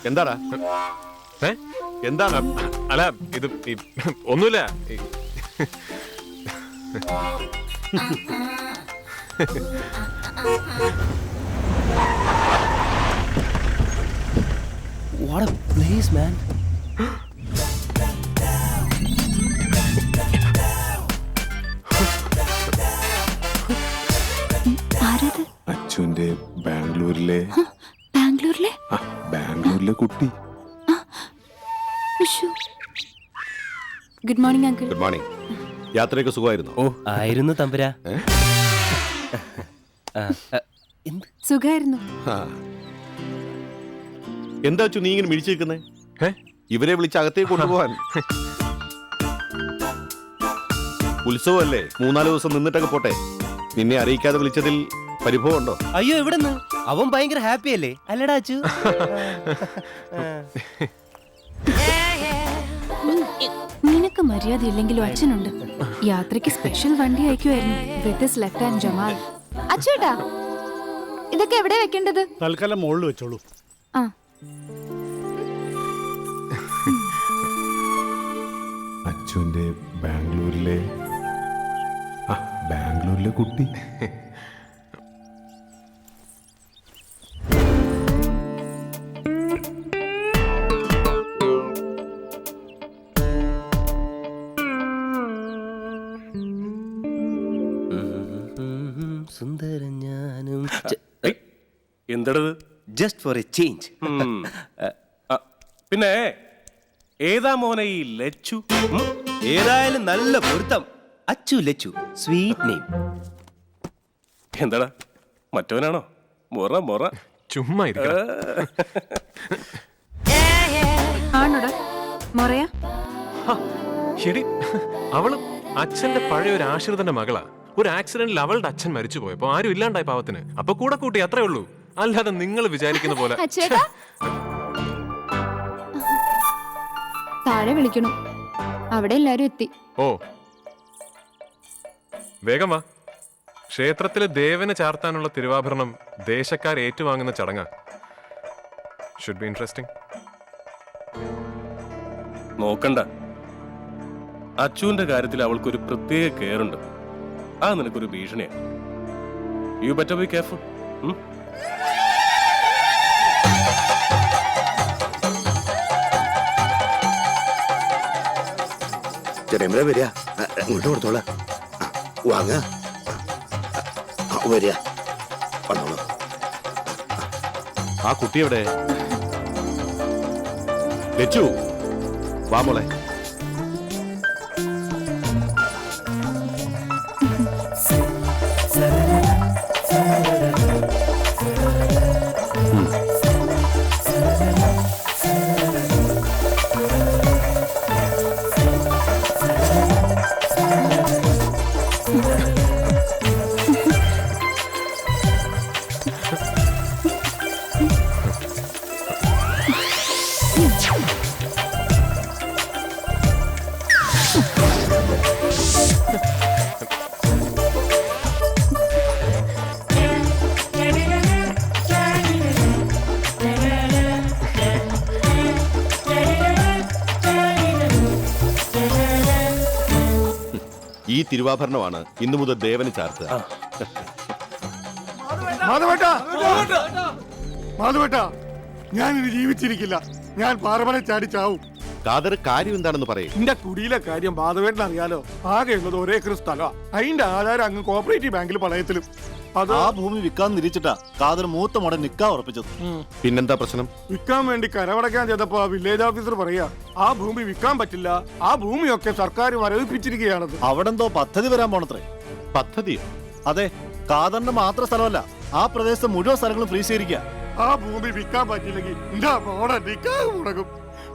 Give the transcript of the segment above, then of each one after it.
എന്താടാ? എന്താണ്? അല്ല ഇത് ഒന്നുമില്ല. What a place, man. അച്ഛൻ്റെ ബാംഗ്ലൂരിലെ കുട്ടി. Good morning uncle. Good morning. യാത്രയൊക്കെ സുഖമായിരുന്നു? ഓ ആയിരുന്നു തമ്പുരാ. സുഖമായിരുന്നു. എന്താ അച്ചു നീ ഇങ്ങനെ മിഴിച്ചു നിൽക്കുന്നേ? ഇവരെ വിളിച്ച് അകത്തേക്ക് കൊണ്ടുപോകാൻ. ഉത്സവമല്ലേ, 3-4 ദിവസം നിന്നിട്ടൊക്കെ പോട്ടെ. നിന്നെ അറിയിക്കാതെ വിളിച്ചതിൽ പരിഭവം ഉണ്ടോ? അയ്യോ എവിടെന്ന്, അവൻ ഭയങ്കര ഹാപ്പി അല്ലേ, അല്ലടാ അച്ചു? നിനക്ക് മര്യാദ ഇല്ലെങ്കിലും അച്ഛനുണ്ട്. യാത്രയ്ക്ക് സ്പെഷ്യൽ വണ്ടി അയക്കുമായിരുന്നു with his left hand Jamal. അച്ചുട്ടാ, ഇതൊക്കെ എവിടെ വെക്കേണ്ടത്? തൽക്കാലം മുകളിൽ വെച്ചോളൂ. ആ, അച്ഛൻ്റെ ബാംഗ്ലൂരിലെ കുട്ടി. സുന്ദരഞ്ഞാനും എന്തടത്? Just for a change. പിന്നെ ഏതാ മോനെ ഈ ലച്ചു? ഏതായാലും നല്ല പൊരുത്തം. Achu Lachu, sweet name. എന്താടാ മറ്റവനാണോ? മൊറ ചുമ്മാ ആണോടാ മൊറയാ? ശരി, അവള് അച്ഛന്റെ പഴയ ഒരു ആശ്രിതന്റെ മകളാ. ഒരു ആക്സിഡന്റിൽ അവളുടെ അച്ഛൻ മരിച്ചു പോയപ്പോ ആരും ഇല്ലാണ്ടായി പാവത്തിന്. അപ്പൊ കൂടെ കൂട്ടി അത്രേ ഉള്ളൂ. അല്ലാതെ നിങ്ങൾ വിചാരിക്കുന്ന പോലെ. താഴെ വിളിക്കണു, അവിടെ എല്ലാരും എത്തി. ഓ വേഗം വാ. ക്ഷേത്രത്തിലെ ദേവന് ചാർത്താനുള്ള തിരുവാഭരണം ദേശക്കാർ ഏറ്റുവാങ്ങുന്ന ചടങ്ങാ. Should be interesting. നോക്കണ്ട, അച്ചുവിന്റെ കാര്യത്തിൽ അവൾക്കൊരു പ്രത്യേക കെയറുണ്ട്. ആ നിനക്കൊരു ഭീഷണിയാണ്. You better be careful. ചേട്ടാ വരിക, ഇങ്ങോട്ട് കൊടുത്തോളാം. വാങ്ങ വരിക, വന്നോളൂ. ആ കുട്ടി എവിടെ? ലച്ചു വാ മോളെ. ഈ തിരുവാഭരണമാണ് ഇന്നു മുതൽ ദേവന് ചാർത്തുക. ഞാനിത് ജീവിച്ചിരിക്കില്ല. ഞാൻ പാറമല ചാടി ചാവും. കാതർ കാര്യം എന്താണെന്ന് പറയും. എന്റെ കുടിയിലെ കാര്യം മാധവേട്ടൻ അറിയാലോ. ആകെ ഉള്ളത് ഒരേ ഏക്കർ സ്ഥലം. അതിന്റെ ആധാരം അങ്ങ് കോപ്പറേറ്റീവ് ബാങ്കിൽ പണയത്തിലും. അത് ആ ഭൂമി വിൽക്കാൻ നിരിച്ചിട്ടാ കാതർ മൂത്ത മോടെ നിക്കാ ഉറപ്പിച്ചത്. പിന്നെന്താ പ്രശ്നം? വിൽക്കാൻ വേണ്ടി കരമടക്കാൻ ചെയ്തപ്പോ വില്ലേജ് ഓഫീസർ പറയാ ആ ഭൂമി വിൽക്കാൻ പറ്റില്ല, ആ ഭൂമിയൊക്കെ സർക്കാർ മരവിപ്പിച്ചിരിക്കുകയാണത്. അവിടെ എന്തോ പദ്ധതി വരാൻ പോണത്രേ. പദ്ധതിയോ? അതെ, കാതറിന്റെ മാത്രം സ്ഥലമല്ല, ആ പ്രദേശത്തെ മുഴുവൻ സ്ഥലങ്ങളും ഫ്രീസ് ചെയ്തിരിക്കുക. ആ ഭൂമി വിൽക്കാൻ പറ്റില്ലെങ്കിൽ എന്റെ മോടെ നിക്കാഹ് മുടങ്ങും.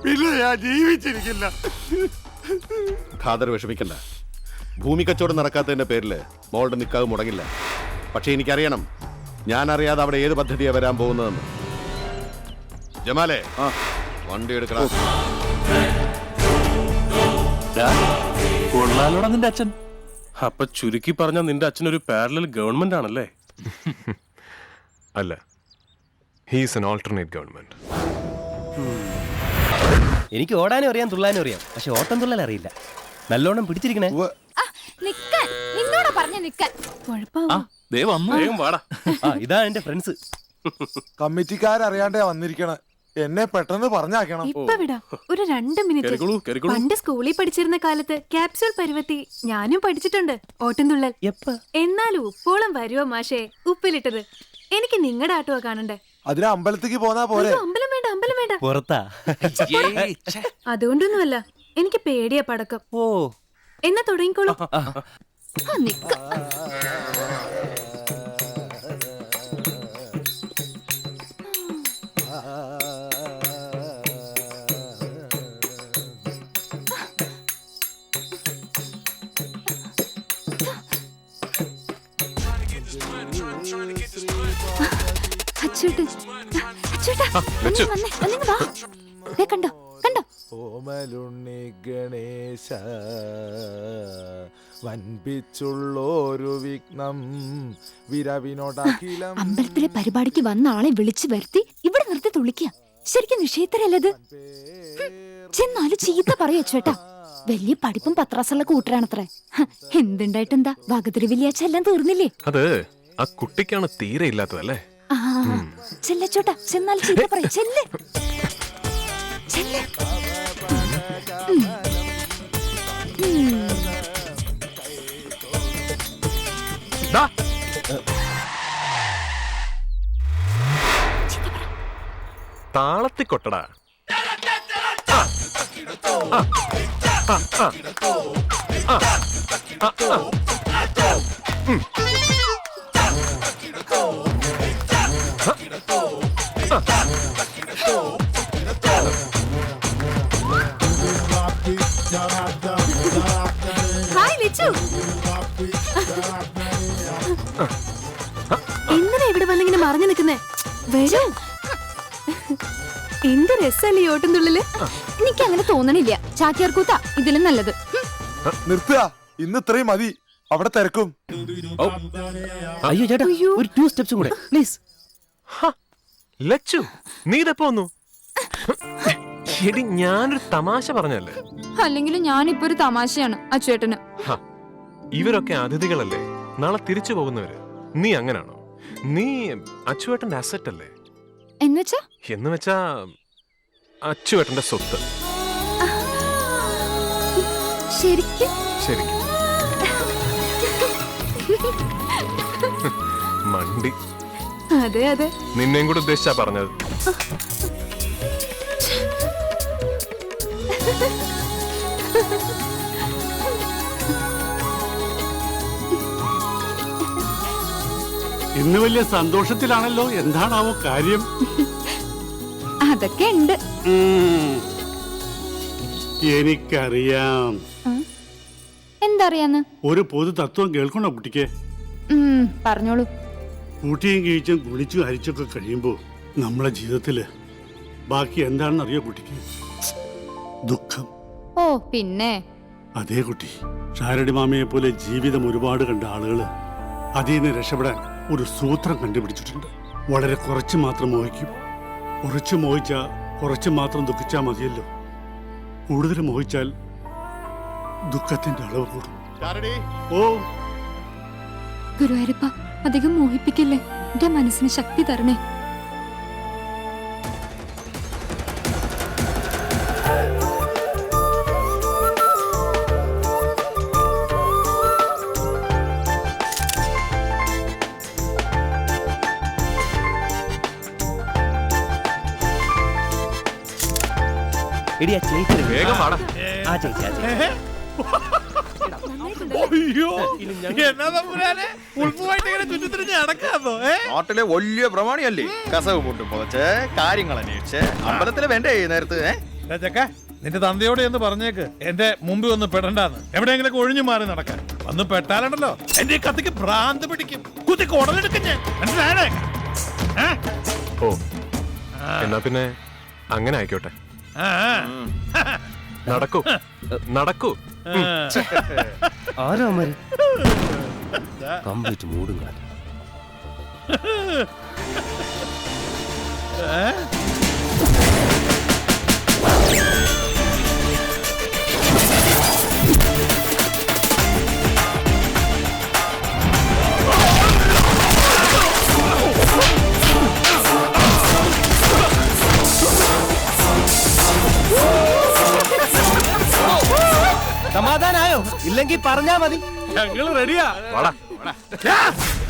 പിന്നെ ഞാൻ ജീവിച്ചിരിക്കില്ല. ഖാദർ വിഷമിക്കണ്ട. ഭൂമി കച്ചവടം നടക്കാത്തതിന്റെ പേരിൽ മോളുടെ നിക്കാവ് മുടങ്ങില്ല. പക്ഷെ എനിക്കറിയണം, ഞാൻ അറിയാതെ അവിടെ ഏത് പദ്ധതിയാ വരാൻ പോകുന്നതെന്ന്. ജമാലെ, വണ്ടി എടുക്കണം. കൊള്ളാലോടാ നിന്റെ അച്ഛൻ. അപ്പൊ ചുരുക്കി പറഞ്ഞ നിന്റെ അച്ഛനൊരു പാരലൽ ഗവൺമെന്റ് ആണല്ലേ? അല്ല, ഹീസ് എൻ ഓൾട്ടർനേറ്റ് ഗവൺമെന്റ്. എനിക്ക് ഓടാനും അറിയാം, തുള്ളാനും അറിയാം, പക്ഷെ ഓട്ടം തുള്ളൽ അറിയില്ല. നല്ലോണം പിടിച്ചിരിക്കണേ. നിക്കാൻ നിന്നോടാ പറഞ്ഞ നിക്കാൻ. കുഴപ്പമാവും. വേഗം വാടാ. ഇതാ എന്റെ ഫ്രണ്ട്സ്. കമ്മിറ്റിക്കാരറിയാണ്ടേ വന്നിരിക്കണ. എന്നെ പെട്ടെന്ന് പറഞ്ഞാക്കണം. ഇപ്പൊ വിടാ, ഒരു 2 മിനിറ്റ്. കേറിക്കോളൂ, കേറിക്കോളൂ. പണ്ട് സ്കൂളിൽ പഠിച്ചിരുന്ന കാലത്ത് ക്യാപ്സ്യൂൾ പരുവത്തി ഞാനും പഠിച്ചിട്ടുണ്ട് ഓട്ടംതുള്ളൽ. എപ്പ എന്നാലും ഉപ്പോളം വരുവോ മാഷേ ഉപ്പിലിട്ടത്. എനിക്ക് നിങ്ങളുടെ ആട്ടുവാ കാണണ്ടേ. അതിന് അമ്പലത്തേക്ക് പോന്നാ പോരെ. അയ്യോ, അമ്പലം വേണ്ട, അമ്പലം വേണ്ട. പുറത്താ. അതുകൊണ്ടൊന്നുമല്ല, എനിക്ക് പേടിയാ പടക്കം. ഓ, എന്നാ തുടങ്ങിക്കോളൂ. നിക്ക. അച്ചൂട്ട്, അച്ചൂട്ടാ, ലച്ചു. വന്നേ, ഒന്നിങ്ങ് വാ. ദേ കണ്ടോ, കണ്ടോ? ഓമലുണ്ണി ഗണേശ വൻപിച്ചുള്ളൊരു വിഘ്നം വിരവിനോടഖിലം. അമ്പലത്തിലെ പരിപാടിക്ക് വന്ന ആളെ വിളിച്ചു വരുത്തി ഇവിടെ നിർത്തി തുള്ളിക്കുക. ശരിക്കും നിഷേധരല്ലത്. ചെന്നാലും ചീത്ത പറയോ ചേട്ടാ. വലിയ പഠിപ്പും പത്രാസുള്ള കൂട്ടരാണത്രേ. എന്തുണ്ടായിട്ടെന്താ, വകതിരി വലിയാച്ച എല്ലാം തീർന്നില്ലേ? അത് ആ കുട്ടിക്കാണ് തീരെ ഇല്ലാത്തതല്ലേ? ചെല്ലച്ചോട്ടാ, ചെന്നാലും ചീത്ത പറയും. ചെല്ല്, ചെല്ല്. ദാ. താളത്തി കൊട്ടടാ. ഹായ് ലിച്ചു. എന്തിനാ ഇവിടെ വന്നിങ്ങനെ മറിഞ്ഞു നിൽക്കുന്നേ? വരൂ. എന്ത് രസല്ലേ ഓട്ടംതുള്ളില്. എനിക്ക് അങ്ങനെ തോന്നണില്ല. ചാക്യാർകൂത്താ ഇതിലും നല്ലത്. നിർത്തുക, ഇന്ന് ഇത്രയും മതി. അവിടെ തിരക്കും. അയ്യോ ചേട്ടാ, ഒരു 2 സ്റ്റെപ്സും കൂടെ പ്ലീസ്. ലച്ചു, നീ ഇതെപ്പോ വന്നു? എടി, ഞാനൊരു തമാശ പറഞ്ഞല്ലേ. അല്ലെങ്കിലും ഞാനിപ്പോ ഒരു തമാശയാണ് അച്ചുവേട്ടന്. ഇവരൊക്കെ അതിഥികളല്ലേ, നാളെ തിരിച്ചു പോകുന്നവര്. നീ അങ്ങനാണോ? നീ അച്ചുവേട്ടന്റെ അസറ്റ് അല്ലേ? എന്നുവെച്ചാ? എന്ന് വെച്ചാ അച്ചുവേട്ടന്റെ സ്വത്ത്. ശരിക്കും? ശരിക്കും. മണ്ടി. അതെ അതെ. നിന്നെയും കൂടെ ഉദ്ദേശിച്ചാ പറഞ്ഞത്. ഇന്ന് വലിയ സന്തോഷത്തിലാണല്ലോ. എന്താണാവോ കാര്യം? അതൊക്കെ ഉണ്ട്. എനിക്കറിയാം. എന്തറിയാന്ന്? ഒരു പൊതു തത്വം കേൾക്കണോ കുട്ടിക്ക്? പറഞ്ഞോളൂ. കൂട്ടിയും കീച്ചും കുളിച്ചും ഹരിച്ചൊക്കെ കഴിയുമ്പോ നമ്മളെ ജീവിതത്തില് ബാക്കി എന്താണെന്ന് അറിയോ കുട്ടിക്ക്? ദുഃഖം. ഓ പിന്നെ. അതേ കുട്ടി, ഷാരടി മാമയെ പോലെ ജീവിതം ഒരുപാട് കണ്ട ആളുകള് അതിൽ നിന്ന് രക്ഷപ്പെടാൻ ഒരു സൂത്രം കണ്ടുപിടിച്ചിട്ടുണ്ട്. വളരെ കുറച്ച് മാത്രം മോഹിക്കും. കുറച്ച് മോഹിച്ചാ കുറച്ച് മാത്രം ദുഃഖിച്ചാ മതിയല്ലോ. കൂടുതൽ മോഹിച്ചാൽ ദുഃഖത്തിന്റെ അളവ് കൂടും. ഓ ഗുരുവായൂരപ്പ, അധികം മോഹിപ്പിക്കല്ലേ. എന്റെ മനസ്സിന് ശക്തി തരണേ. എടി, ആ ചേച്ചി വേഗം വാടാ. ആ ചേച്ചി, ആ ചേച്ചി. നാട്ടിലെ വലിയ പ്രമാണിയല്ലേ, കസവ് പൊട്ടും പുതച്ച് കാര്യങ്ങൾ അന്വേഷിച്ച് അമ്പലത്തില് വേണ്ടേ നേരത്ത്. നിന്റെ തന്തയോടെ എന്ന് പറഞ്ഞേക്ക് എന്റെ മുമ്പിൽ ഒന്ന് പെടണ്ടാന്ന്. എവിടെയെങ്കിലും ഒഴിഞ്ഞു മാറി നടക്കാൻ വന്ന് പെട്ടാലുണ്ടല്ലോ എന്റെ ഈ കത്തിക്ക് ഭ്രാന്ത് പിടിക്കും. കുത്തിക്ക് ഉടലെടുക്കും ഞാൻ. മനസ്സിലായേ? ഓ എന്നാ പിന്നെ അങ്ങനെ ആയിക്കോട്ടെ. നടക്കൂ നടക്കൂ. ആരാ അമ്മര് കംപ്ലീറ്റ് മൂടും കാലം. സമാധാനായോ? ഇല്ലെങ്കിൽ പറഞ്ഞാ മതി. ഞങ്ങൾ റെഡിയാ.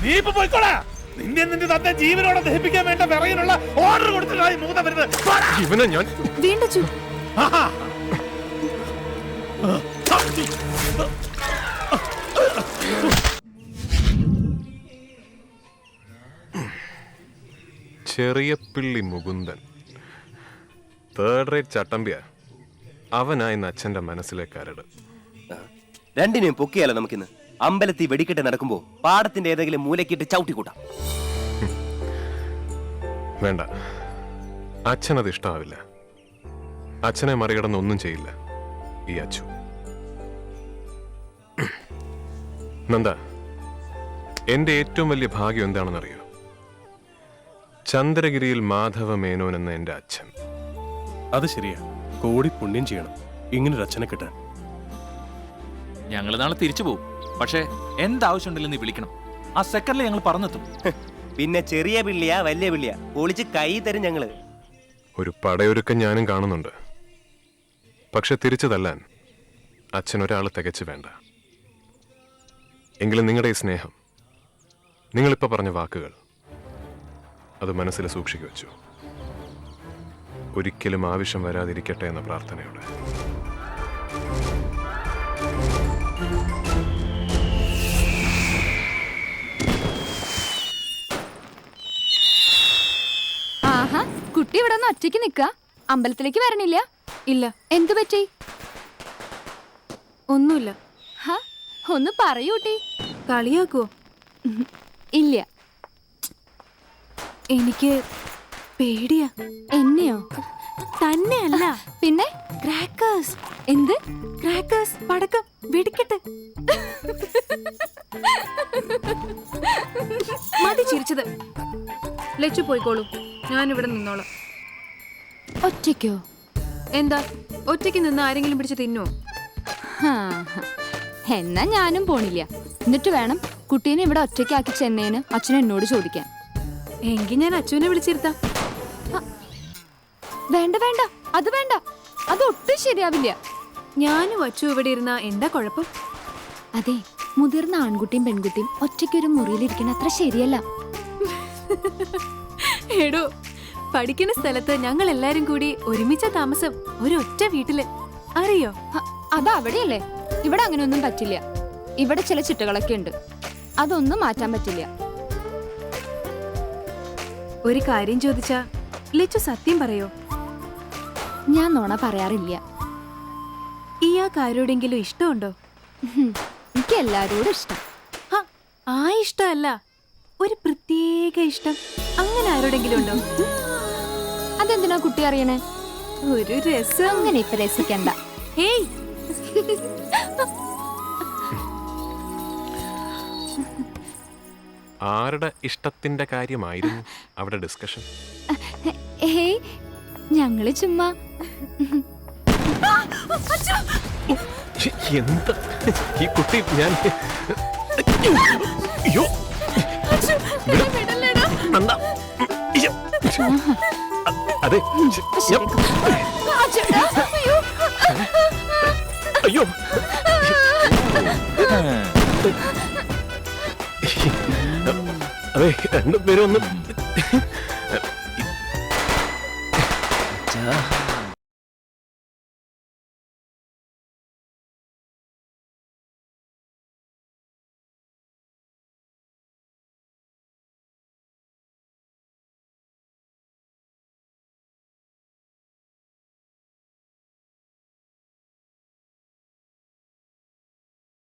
നീ ഇപ്പൊ പോയിക്കോളാ. നിന്റെ തന്റെ ജീവനോടെ ദഹിപ്പിക്കാൻ വേണ്ട വിറയിലുള്ള ഓർഡർ കൊടുത്തിട്ടായി മൂന്ന വരുന്നത്. ഇവനെ ഞാൻ വീണ്ടു ചെറിയ പിള്ളി മുകുന്ദൻ തേർഡ് റേറ്റ് ചട്ടമ്പിയ. അവനായി അച്ഛന്റെ മനസ്സിലെ കരട്. രണ്ടിനെയും പൊക്കിയാലോ നമുക്കിന്ന്. അമ്പലത്തിൽ വെടിക്കെട്ട് നടക്കുമ്പോ പാടത്തിന്റെ ഏതെങ്കിലും മൂലക്കിട്ട് ചവിട്ടിക്കൂട്ടാം. വേണ്ട, അച്ഛനത് ഇഷ്ടാവില്ല. അച്ഛനെ മറികടന്ന് ഒന്നും ചെയ്യില്ല ഈ അച്ചു. നന്ദ, എന്റെ ഏറ്റവും വലിയ ഭാഗ്യം എന്താണെന്നറിയോ? ചന്ദ്രഗിരിയിൽ മാധവ മേനോൻ എന്ന എന്റെ അച്ഛൻ. അത് ശരിയാ. കോടി പുണ്യം ചെയ്യണം ഇങ്ങനൊരു അച്ഛനെ കിട്ടാൻ. ഞങ്ങൾ നാളെ തിരിച്ചു പോകും. പക്ഷേ എന്താവശ്യമുണ്ടെങ്കിലും നീ വിളിക്കണം. ആ സെക്കൻഡിൽ ഞങ്ങൾ പറഞ്ഞെത്തും. പിന്നെ ചെറിയ പിള്ളിയാ വലിയ പിള്ളിയാ പൊളിച്ച് കൈ തരും ഞങ്ങള്. ഒരു പടയൊരുക്കം ഞാനും കാണുന്നുണ്ട്. പക്ഷെ തിരിച്ചു തല്ലാൻ അച്ഛൻ ഒരാൾ തികച്ചു വേണ്ട. എങ്കിലും നിങ്ങളുടെ ഈ സ്നേഹം, നിങ്ങളിപ്പോ പറഞ്ഞ വാക്കുകൾ, അത് മനസ്സിൽ സൂക്ഷിച്ചു വെച്ചു. ഒരിക്കലും ആവശ്യം വരാതിരിക്കട്ടെ എന്ന പ്രാർത്ഥനയോടെ. ആഹാ, കുട്ടി ഇവിടെ ഒന്ന് ഒറ്റയ്ക്ക് നിക്ക. അമ്പലത്തിലേക്ക് വരണില്ല? ഇല്ല. എന്തു പറ്റി? ഒന്നുമില്ല. ഒന്ന് പറയൂട്ടി. കളിയാക്കോ? ഇല്ല. എനിക്ക് പേടിയാ. എന്നെയോ? തന്നെയല്ല. പിന്നെ ക്രാക്കേഴ്സ്. എന്ത് ക്രാക്കേഴ്സ്? പടക്കം, വെടിക്കെട്ട്. മതി ചിരിച്ചത്. ലച്ചു പോയിക്കോളൂ, ഞാനിവിടെ നിന്നോളാം. ഒറ്റയ്ക്കോ? എന്താ, ഒറ്റയ്ക്ക് നിന്ന് ആരെങ്കിലും പിടിച്ച് തിന്നോ? എന്നാ ഞാനും പോണില്ല. എന്നിട്ട് വേണം കുട്ടീനെ ഇവിടെ ഒറ്റയ്ക്കാക്കി ചെന്നേന് അച്ഛൻ എന്നോട് ചോദിക്കാൻ. എങ്കിൽ ഞാൻ അച്ഛനെ വിളിച്ചിരുത്താം. വേണ്ട വേണ്ട, അത് വേണ്ട. അതൊട്ടും ശരിയാവില്ല. ഞാനും അച്ചു ഇവിടെ ഇരുന്ന എന്താ കുഴപ്പം? അതെ, മുതിർന്ന ആൺകുട്ടിയും പെൺകുട്ടിയും ഒറ്റയ്ക്കൊരു മുറിയിലിരിക്കണ അത്ര ശരിയല്ല. എടോ, പഠിക്കുന്ന സ്ഥലത്ത് ഞങ്ങൾ എല്ലാരും കൂടി ഒരുമിച്ച താമസം, ഒരൊറ്റ വീട്ടില്. അറിയോ? അതവിടെയല്ലേ. ഇവിടെ അങ്ങനെയൊന്നും പറ്റില്ല. ഇവിടെ ചില ചിട്ടകളൊക്കെ ഉണ്ട്. അതൊന്നും മാറ്റാൻ പറ്റില്ല. ഒരു കാര്യം ചോദിച്ചാ ലച്ചു സത്യം പറയോ? ഞാൻ നോണ പറയാറില്ല. ഇയാൾക്കാരോടെങ്കിലും ഇഷ്ടമുണ്ടോ? എനിക്ക് എല്ലാരോടും ഇഷ്ടം. ആ ഇഷ്ടമല്ല, ഒരു പ്രത്യേക ഇഷ്ടം. അങ്ങനെ ആരോടെങ്കിലും ഉണ്ടോ? അതെന്തിനാ കുട്ടി അറിയണേ? ഒരു രസം. അങ്ങനെ ഇപ്പൊ രസിക്കണ്ട. ഹേയ്, ആരുടെ ഇഷ്ടത്തിന്റെ കാര്യമായിരുന്നു അവിടെ ഡിസ്കഷൻ? ഏയ്, ഞങ്ങള് ചുമ്മാ. എന്താ ഈ കുട്ടി? ഞാൻ അയ്യോ, അതെ, അയ്യോ, അതെ, രണ്ടുപേരും ഒന്ന്